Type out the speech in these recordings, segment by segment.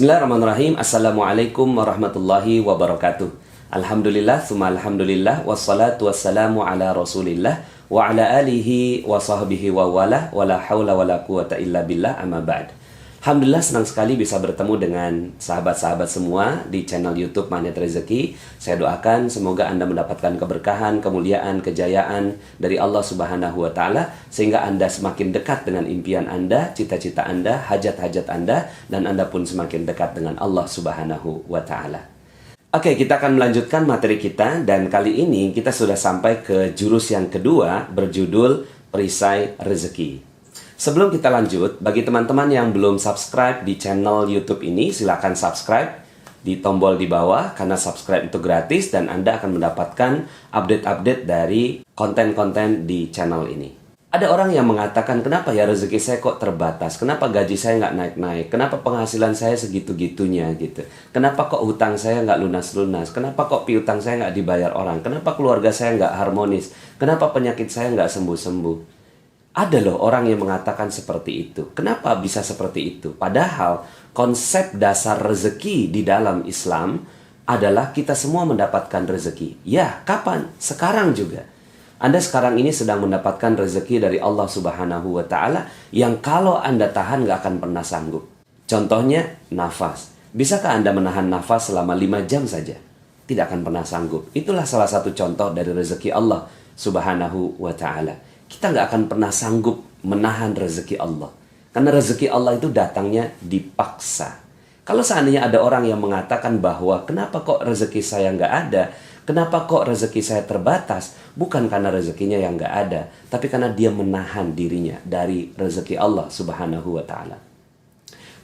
Bismillahirrahmanirrahim. Assalamualaikum warahmatullahi wabarakatuh. Alhamdulillah, tsumma alhamdulillah, wassalatu wassalamu ala rasulillah wa ala alihi wa sahbihi wa wala wala hawla wala quwata illa billah, amma ba'd. Alhamdulillah, senang sekali bisa bertemu dengan sahabat-sahabat semua di channel YouTube Magnet Rezeki. Saya doakan semoga Anda mendapatkan keberkahan, kemuliaan, kejayaan dari Allah Subhanahu wa Ta'ala, sehingga Anda semakin dekat dengan impian Anda, cita-cita Anda, hajat-hajat Anda, dan Anda pun semakin dekat dengan Allah Subhanahu wa Ta'ala. Oke, kita akan melanjutkan materi kita, dan kali ini kita sudah sampai ke jurus yang kedua berjudul Perisai Rezeki. Sebelum kita lanjut, bagi teman-teman yang belum subscribe di channel YouTube ini, silakan subscribe di tombol di bawah, karena subscribe itu gratis dan Anda akan mendapatkan update-update dari konten-konten di channel ini. Ada orang yang mengatakan, kenapa ya rezeki saya kok terbatas? Kenapa gaji saya nggak naik-naik? Kenapa penghasilan saya segitu-gitunya gitu? Kenapa kok hutang saya nggak lunas-lunas? Kenapa kok piutang saya nggak dibayar orang? Kenapa keluarga saya nggak harmonis? Kenapa penyakit saya nggak sembuh-sembuh? Ada loh orang yang mengatakan seperti itu. Kenapa bisa seperti itu? Padahal konsep dasar rezeki di dalam Islam adalah kita semua mendapatkan rezeki. Ya, kapan? Sekarang juga. Anda sekarang ini sedang mendapatkan rezeki dari Allah Subhanahu wa Ta'ala yang kalau Anda tahan gak akan pernah sanggup. Contohnya, nafas. Bisakah Anda menahan nafas selama 5 jam saja? Tidak akan pernah sanggup. Itulah salah satu contoh dari rezeki Allah Subhanahu wa Ta'ala. Kita nggak akan pernah sanggup menahan rezeki Allah. Karena rezeki Allah itu datangnya dipaksa. Kalau seandainya ada orang yang mengatakan bahwa kenapa kok rezeki saya nggak ada, kenapa kok rezeki saya terbatas, bukan karena rezekinya yang nggak ada, tapi karena dia menahan dirinya dari rezeki Allah Subhanahu wa Ta'ala.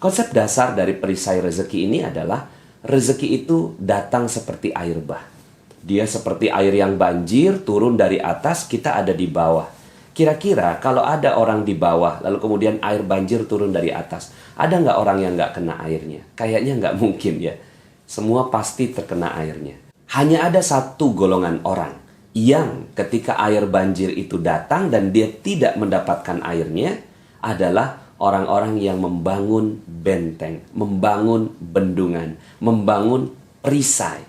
Konsep dasar dari perisai rezeki ini adalah rezeki itu datang seperti air bah. Dia seperti air yang banjir, turun dari atas, kita ada di bawah. Kira-kira kalau ada orang di bawah, lalu kemudian air banjir turun dari atas, ada nggak orang yang nggak kena airnya? Kayaknya nggak mungkin ya. Semua pasti terkena airnya. Hanya ada satu golongan orang yang ketika air banjir itu datang dan dia tidak mendapatkan airnya, adalah orang-orang yang membangun benteng, membangun bendungan, membangun perisai.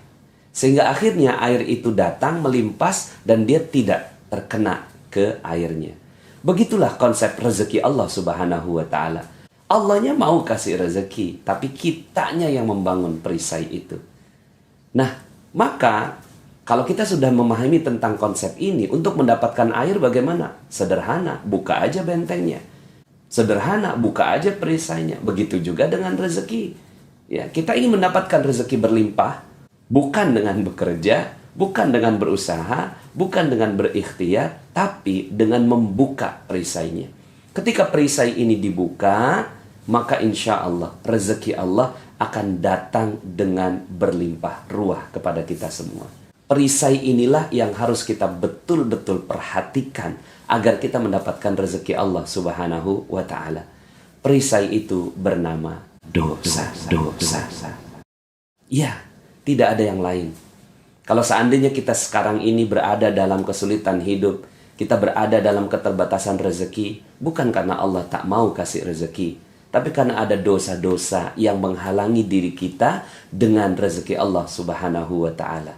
Sehingga akhirnya air itu datang melimpas dan dia tidak terkena ke airnya. Begitulah konsep rezeki Allah Subhanahu wa Ta'ala. Allahnya mau kasih rezeki, tapi kitanya yang membangun perisai itu. Nah, maka kalau kita sudah memahami tentang konsep ini, untuk mendapatkan air bagaimana? Sederhana, buka aja bentengnya. Sederhana, buka aja perisainya. Begitu juga dengan rezeki. Ya, kita ingin mendapatkan rezeki berlimpah, bukan dengan bekerja, bukan dengan berusaha, bukan dengan berikhtiar, tapi dengan membuka perisainya. Ketika perisai ini dibuka, maka insya Allah rezeki Allah akan datang dengan berlimpah ruah kepada kita semua. Perisai inilah yang harus kita betul-betul perhatikan agar kita mendapatkan rezeki Allah Subhanahu wa Ta'ala. Perisai itu bernama dosa. Ya, tidak ada yang lain. Kalau seandainya kita sekarang ini berada dalam kesulitan hidup, kita berada dalam keterbatasan rezeki, bukan karena Allah tak mau kasih rezeki, tapi karena ada dosa-dosa yang menghalangi diri kita dengan rezeki Allah Subhanahu wa Ta'ala.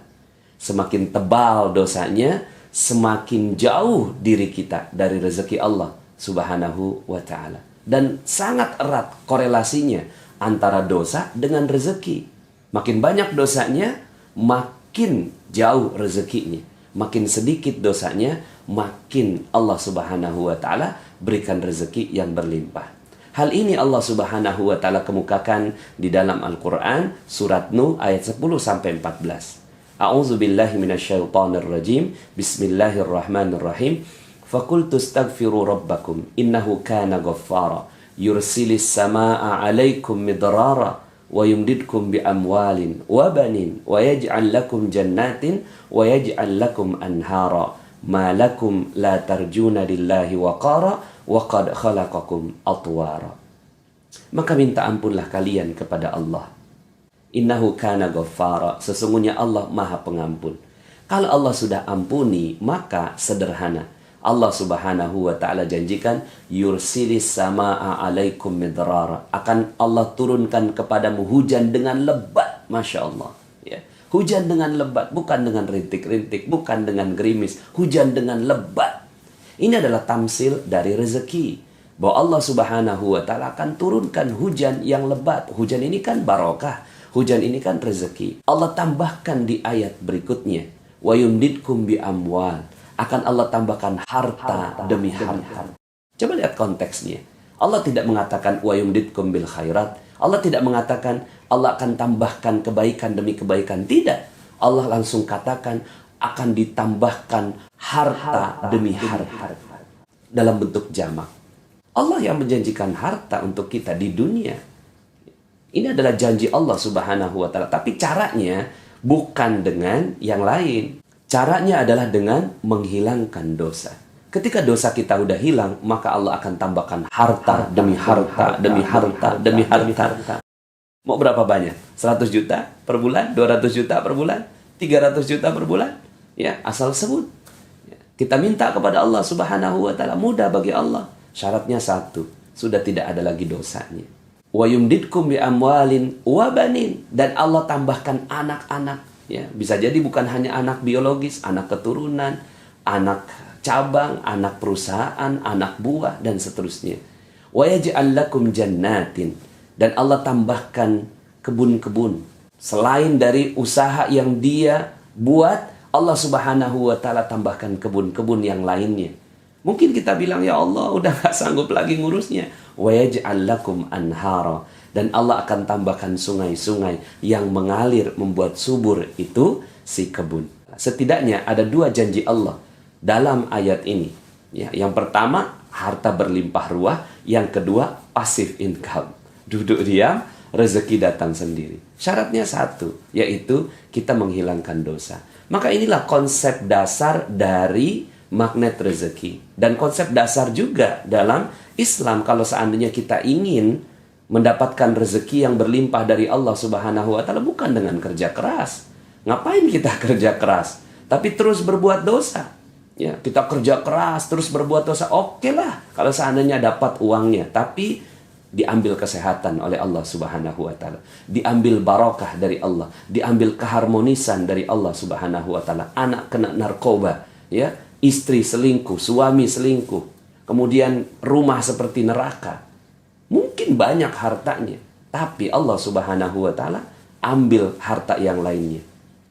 Semakin tebal dosanya, semakin jauh diri kita dari rezeki Allah Subhanahu wa Ta'ala. Dan sangat erat korelasinya antara dosa dengan rezeki. Makin banyak dosanya, makin jauh rezekinya. Makin sedikit dosanya, makin Allah Subhanahu wa Ta'ala berikan rezeki yang berlimpah. Hal ini Allah Subhanahu wa Ta'ala kemukakan di dalam Al-Quran, surat Nuh ayat 10-14. A'udzu billahi minasyaitonir rajim. Bismillahirrahmanirrahim. Faqultu astaghfiru rabbakum innahu kana ghaffara yursilis samaa'a 'alaikum midrara wa yumdidkum bi amwalin wa banin wa yaj'al lakum jannatin wa yaj'al lakum anhara ma lakum la tarjuna lillahi waqara wa qad khalaqakum atwara. Maka minta ampunlah kalian kepada Allah. Innahu kana ghaffara, sesungguhnya Allah Maha Pengampun. Kalau Allah sudah ampuni, maka sederhana. Allah Subhanahu wa taala janjikan yursilis samaa alaikum midrara, akan Allah turunkan kepadamu hujan dengan lebat. Masya Allah, ya. Hujan dengan lebat, bukan dengan rintik-rintik, bukan dengan gerimis, hujan dengan lebat. Ini adalah tamsil dari rezeki, bahwa Allah Subhanahu wa taala akan turunkan hujan yang lebat. Hujan ini kan barokah, hujan ini kan rezeki. Allah tambahkan di ayat berikutnya, wa yumdidkum bi amwal, akan Allah tambahkan harta demi harta. Coba lihat konteksnya. Allah tidak mengatakan wa yumdidkum bil khairat. Allah tidak mengatakan Allah akan tambahkan kebaikan demi kebaikan. Tidak. Allah langsung katakan akan ditambahkan harta demi harta. Dalam bentuk jamak. Allah yang menjanjikan harta untuk kita di dunia. Ini adalah janji Allah Subhanahu wa taala. Tapi caranya bukan dengan yang lain. Caranya adalah dengan menghilangkan dosa. Ketika dosa kita udah hilang, maka Allah akan tambahkan harta demi harta, demi harta, demi harta. Mau berapa banyak? 100 juta per bulan? 200 juta per bulan? 300 juta per bulan? Ya, asal sebut. Kita minta kepada Allah Subhanahu wa taala, mudah bagi Allah. Syaratnya satu, sudah tidak ada lagi dosanya. Wa yumdidkum bi amwalin wa banin, dan Allah tambahkan anak-anak. Ya, bisa jadi bukan hanya anak biologis, anak keturunan, anak cabang, anak perusahaan, anak buah, dan seterusnya. Wa yaj'al lakum jannatin, dan Allah tambahkan kebun-kebun. Selain dari usaha yang dia buat, Allah Subhanahu wa taala tambahkan kebun-kebun yang lainnya. Mungkin kita bilang, ya Allah udah gak sanggup lagi ngurusnya. Wa yaj'al lakum anhara, dan Allah akan tambahkan sungai-sungai yang mengalir membuat subur itu si kebun. Setidaknya ada dua janji Allah dalam ayat ini. Ya, yang pertama, harta berlimpah ruah. Yang kedua, passive income. Duduk diam, rezeki datang sendiri. Syaratnya satu, yaitu kita menghilangkan dosa. Maka inilah konsep dasar dari magnet rezeki. Dan konsep dasar juga dalam Islam, kalau seandainya kita ingin mendapatkan rezeki yang berlimpah dari Allah Subhanahu wa taala, bukan dengan kerja keras. Ngapain kita kerja keras tapi terus berbuat dosa? Ya, kita kerja keras terus berbuat dosa. Oke lah kalau seandainya dapat uangnya, tapi diambil kesehatan oleh Allah Subhanahu wa taala, diambil barokah dari Allah, diambil keharmonisan dari Allah Subhanahu wa taala. Anak kena narkoba, ya, istri selingkuh, suami selingkuh, kemudian rumah seperti neraka. Mungkin banyak hartanya, tapi Allah Subhanahu wa taala ambil harta yang lainnya.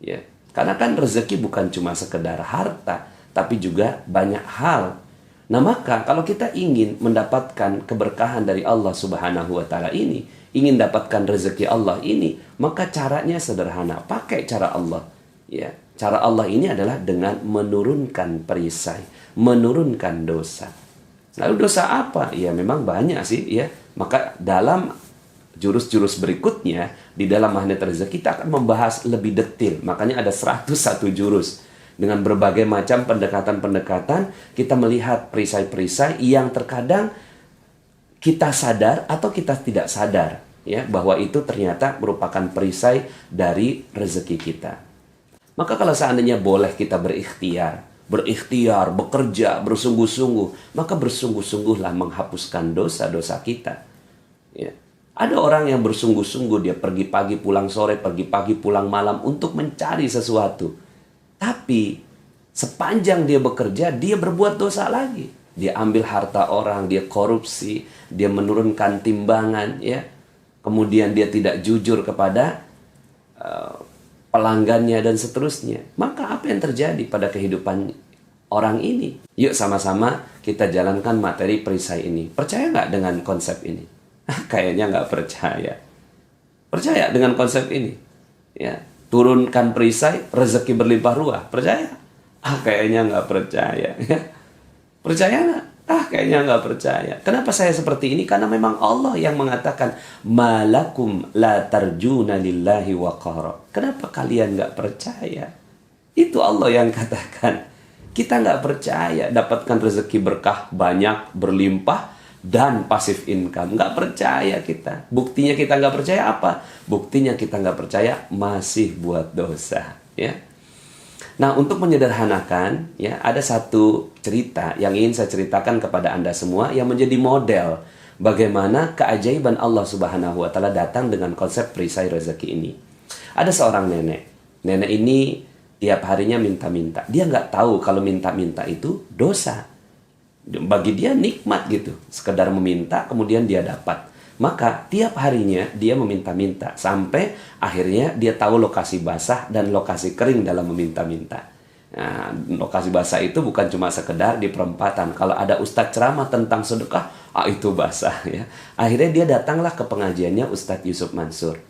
Ya, karena kan rezeki bukan cuma sekedar harta, tapi juga banyak hal. Nah, maka kalau kita ingin mendapatkan keberkahan dari Allah Subhanahu wa taala ini, ingin dapatkan rezeki Allah ini, maka caranya sederhana, pakai cara Allah. Ya, cara Allah ini adalah dengan menurunkan perisai, menurunkan dosa. Lalu dosa apa? Ya memang banyak sih, ya. Maka dalam jurus-jurus berikutnya, di dalam magnet rezeki kita akan membahas lebih detail. Makanya ada 101 jurus. Dengan berbagai macam pendekatan-pendekatan, kita melihat perisai-perisai yang terkadang kita sadar atau kita tidak sadar, ya, bahwa itu ternyata merupakan perisai dari rezeki kita. Maka kalau seandainya boleh kita berikhtiar, bekerja, bersungguh-sungguh, maka bersungguh-sungguhlah menghapuskan dosa-dosa kita. Ya. Ada orang yang bersungguh-sungguh, dia pergi pagi pulang sore, pergi pagi pulang malam untuk mencari sesuatu. Tapi sepanjang dia bekerja, dia berbuat dosa lagi. Dia ambil harta orang, dia korupsi, dia menurunkan timbangan, ya. Kemudian dia tidak jujur kepada pelanggannya dan seterusnya. Maka apa yang terjadi pada kehidupan orang ini? Yuk sama-sama kita jalankan materi perisai ini. Percaya nggak dengan konsep ini? Kayaknya nggak percaya. Percaya dengan konsep ini? Ya, turunkan perisai, rezeki berlimpah ruah. Percaya? Kayaknya nggak percaya. Percaya nggak? Kayaknya nggak percaya. Kenapa saya seperti ini? Karena memang Allah yang mengatakan malakum la tarjuna lillahi waqara. Kenapa kalian nggak percaya? Itu Allah yang katakan. Kita nggak percaya dapatkan rezeki berkah banyak, berlimpah, dan pasif income. Nggak percaya kita. Buktinya kita nggak percaya apa? Buktinya kita nggak percaya masih buat dosa. Ya. Nah, untuk menyederhanakan, ya, ada satu cerita yang ingin saya ceritakan kepada Anda semua yang menjadi model bagaimana keajaiban Allah Subhanahu wa taala datang dengan konsep perisai rezeki ini. Ada seorang nenek. Nenek ini tiap harinya minta-minta. Dia nggak tahu kalau minta-minta itu dosa. Bagi dia nikmat gitu. Sekedar meminta kemudian dia dapat. Maka tiap harinya dia meminta-minta sampai akhirnya dia tahu lokasi basah dan lokasi kering dalam meminta-minta. Nah, lokasi basah itu bukan cuma sekedar di perempatan. Kalau ada ustadz ceramah tentang sedekah, itu basah ya. Akhirnya dia datanglah ke pengajiannya Ustadz Yusuf Mansur.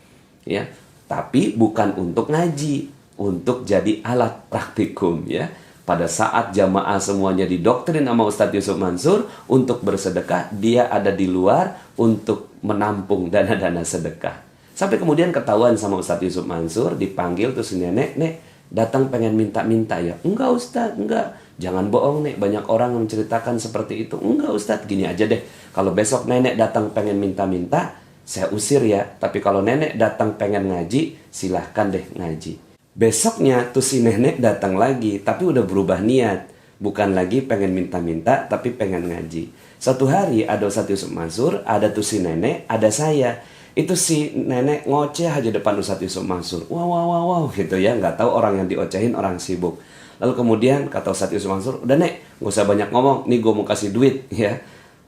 Ya, tapi bukan untuk ngaji, untuk jadi alat praktikum ya. Pada saat jamaah semuanya didoktrin sama Ustadz Yusuf Mansur untuk bersedekah, dia ada di luar untuk menampung dana-dana sedekah. Sampai kemudian ketahuan sama Ustadz Yusuf Mansur, dipanggil tuh si nenek, "Nek, datang pengen minta-minta ya?" "Enggak Ustadz, enggak." "Jangan bohong Nek, banyak orang yang menceritakan seperti itu." "Enggak Ustadz, gini aja deh. Kalau besok nenek datang pengen minta-minta, saya usir ya. Tapi kalau nenek datang pengen ngaji, silahkan deh ngaji." Besoknya tuh si nenek datang lagi, tapi udah berubah niat. Bukan lagi pengen minta-minta, tapi pengen ngaji. Satu hari ada Ustadz Yusuf Mansur, ada tuh si nenek, ada saya. Itu si nenek ngoceh aja depan Ustadz Yusuf Mansur. Wow gitu ya, nggak tahu orang yang diocehin orang sibuk. Lalu kemudian kata Ustadz Yusuf Mansur, "Udah Nek, nggak usah banyak ngomong, nih gue mau kasih duit ya.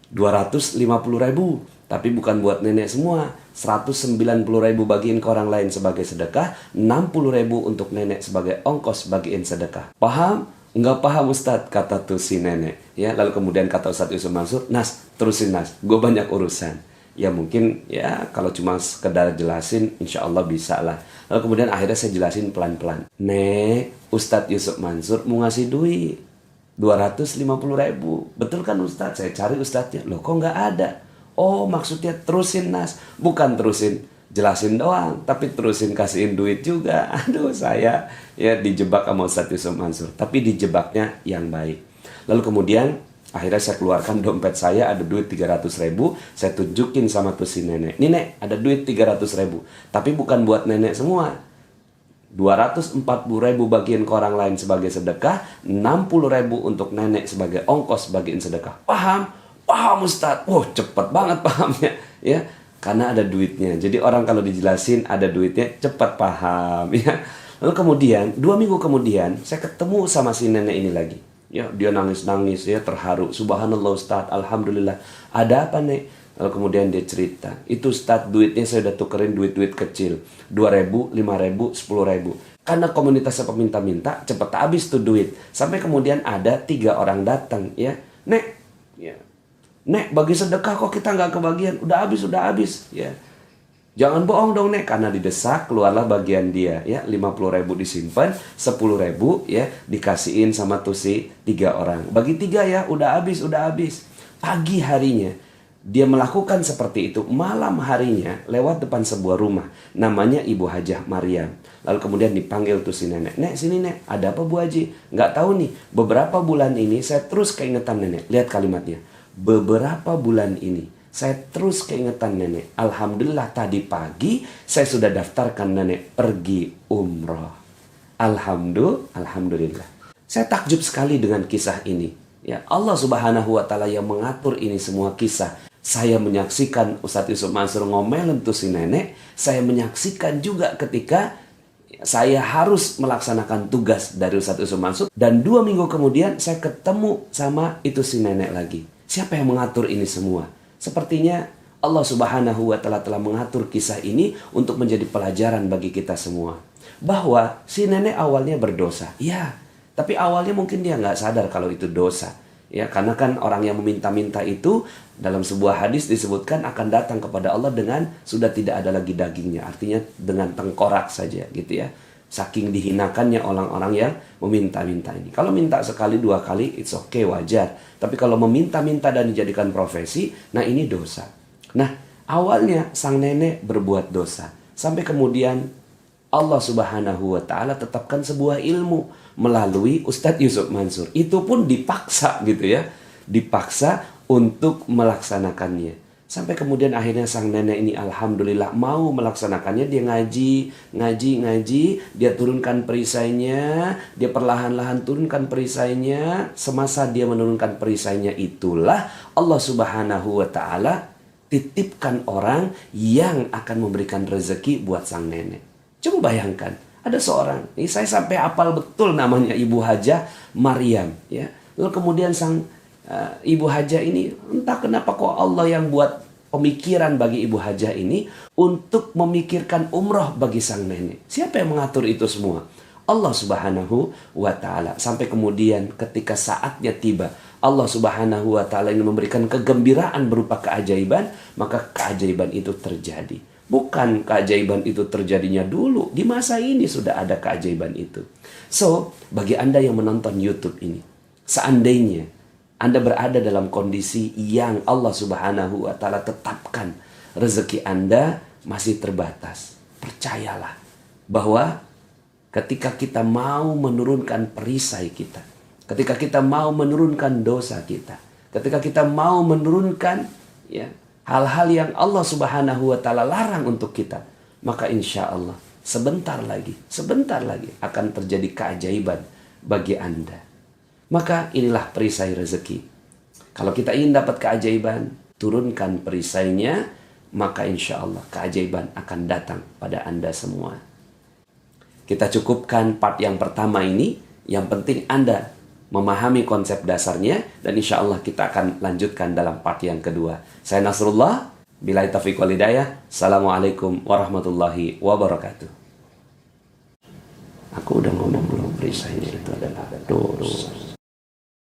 250.000, tapi bukan buat nenek semua. 190.000 bagiin ke orang lain sebagai sedekah, 60.000 untuk nenek sebagai ongkos bagiin sedekah." "Paham?" "Enggak paham Ustadz," kata tuh si nenek. Ya, lalu kemudian kata Ustadz Yusuf Mansur, "Nas, terusin Nas, gue banyak urusan." Ya mungkin ya kalau cuma sekedar jelasin insya Allah bisa lah. Lalu kemudian akhirnya saya jelasin pelan-pelan. "Nek, Ustadz Yusuf Mansur mau ngasih duit 250.000. Betul kan Ustadz? Saya cari Ustadznya. Loh kok nggak ada?" "Oh maksudnya terusin Nas." "Bukan terusin jelasin doang, tapi terusin kasihin duit juga." Aduh, saya ya dijebak sama Ustadz Yusuf Mansur. Tapi dijebaknya yang baik. Lalu kemudian akhirnya saya keluarkan dompet saya, ada duit 300.000. Saya tunjukin sama tuh si nenek. "Nih Nek, ada duit 300.000. Tapi bukan buat nenek semua. 240.000 bagian ke orang lain sebagai sedekah, 60.000 untuk nenek sebagai ongkos bagiin sedekah." "Paham?" "Paham Ustadz." "Oh cepet banget pahamnya ya, karena ada duitnya." Jadi orang kalau dijelasin ada duitnya cepat paham ya. Lalu kemudian 2 minggu kemudian saya ketemu sama si nenek ini lagi. Ya, dia nangis-nangis ya, terharu. "Subhanallah Ustadz, alhamdulillah." "Ada apa Nek?" Lalu kemudian dia cerita, "Itu Ustadz, duitnya saya udah tukerin duit-duit kecil. 2.000, 5.000, 10.000. Karena komunitasnya peminta-minta, cepet habis tuh duit. Sampai kemudian ada 3 orang datang ya. Nek, ya, Nek bagi sedekah kok kita nggak kebagian. Udah habis ya. Jangan bohong dong Nek." Karena didesak keluarlah bagian dia ya. 50.000 disimpan, 10.000 ya dikasihin sama tuh si 3 orang. "Bagi 3 ya, udah habis." Pagi harinya dia melakukan seperti itu. Malam harinya lewat depan sebuah rumah, namanya Ibu Hajah Maryam. Lalu kemudian dipanggil tuh si nenek. "Nek sini Nek, ada apa Bu Haji?" "Nggak tahu nih, beberapa bulan ini saya terus keingetan nenek." Lihat kalimatnya, beberapa bulan ini saya terus keingetan nenek. Alhamdulillah tadi pagi saya sudah daftarkan nenek pergi umroh. Alhamdulillah. Saya takjub sekali dengan kisah ini. Ya, Allah Subhanahu wa taala yang mengatur ini semua kisah. Saya menyaksikan Ustadz Yusuf Mansur ngomelin tuh si nenek. Saya menyaksikan juga ketika saya harus melaksanakan tugas dari Ustadz Yusuf Mansur. Dan 2 minggu kemudian saya ketemu sama itu si nenek lagi. Siapa yang mengatur ini semua? Sepertinya Allah Subhanahu wa taala telah mengatur kisah ini untuk menjadi pelajaran bagi kita semua. Bahwa si nenek awalnya berdosa. Ya, tapi awalnya mungkin dia nggak sadar kalau itu dosa. Ya, karena kan orang yang meminta-minta itu dalam sebuah hadis disebutkan akan datang kepada Allah dengan sudah tidak ada lagi dagingnya. Artinya dengan tengkorak saja gitu ya. Saking dihinakannya orang-orang yang meminta-minta ini. Kalau minta sekali 2 kali, it's okay, wajar. Tapi kalau meminta-minta dan dijadikan profesi, nah ini dosa. Nah, awalnya sang nenek berbuat dosa. Sampai kemudian Allah Subhanahu wa taala tetapkan sebuah ilmu melalui Ustadz Yusuf Mansur. Itu pun dipaksa gitu ya. Dipaksa untuk melaksanakannya. Sampai kemudian akhirnya sang nenek ini alhamdulillah mau melaksanakannya. Dia ngaji, dia turunkan perisainya, dia perlahan-lahan turunkan perisainya. Semasa dia menurunkan perisainya itulah Allah Subhanahu wa Ta'ala titipkan orang yang akan memberikan rezeki buat sang nenek. Coba bayangkan, ada seorang, ini saya sampai hafal betul namanya Ibu Hajah Maryam, ya. Lalu kemudian sang Ibu Hajah ini, entah kenapa kok Allah yang buat pemikiran bagi Ibu Hajah ini untuk memikirkan umroh bagi sang nenek. Siapa yang mengatur itu semua? Allah Subhanahu wa Ta'ala. Sampai kemudian ketika saatnya tiba, Allah Subhanahu wa Ta'ala ini memberikan kegembiraan berupa keajaiban, maka keajaiban itu terjadi. Bukan keajaiban itu terjadinya dulu, di masa ini sudah ada keajaiban itu. So, bagi Anda yang menonton YouTube ini, seandainya Anda berada dalam kondisi yang Allah Subhanahu wa Ta'ala tetapkan rezeki Anda masih terbatas, percayalah bahwa ketika kita mau menurunkan perisai kita, ketika kita mau menurunkan dosa kita, ketika kita mau menurunkan hal-hal yang Allah Subhanahu wa Ta'ala larang untuk kita, maka insya Allah sebentar lagi akan terjadi keajaiban bagi Anda. Maka inilah perisai rezeki. Kalau kita ingin dapat keajaiban, turunkan perisainya, maka insya Allah keajaiban akan datang pada Anda semua. Kita cukupkan part yang pertama ini. Yang penting Anda memahami konsep dasarnya, dan insya Allah kita akan lanjutkan dalam part yang kedua. Saya Nasrullah, billahi taufiq wal hidayah. Assalamualaikum warahmatullahi wabarakatuh. Aku udah ngomong belum, perisainya itu adalah dosa.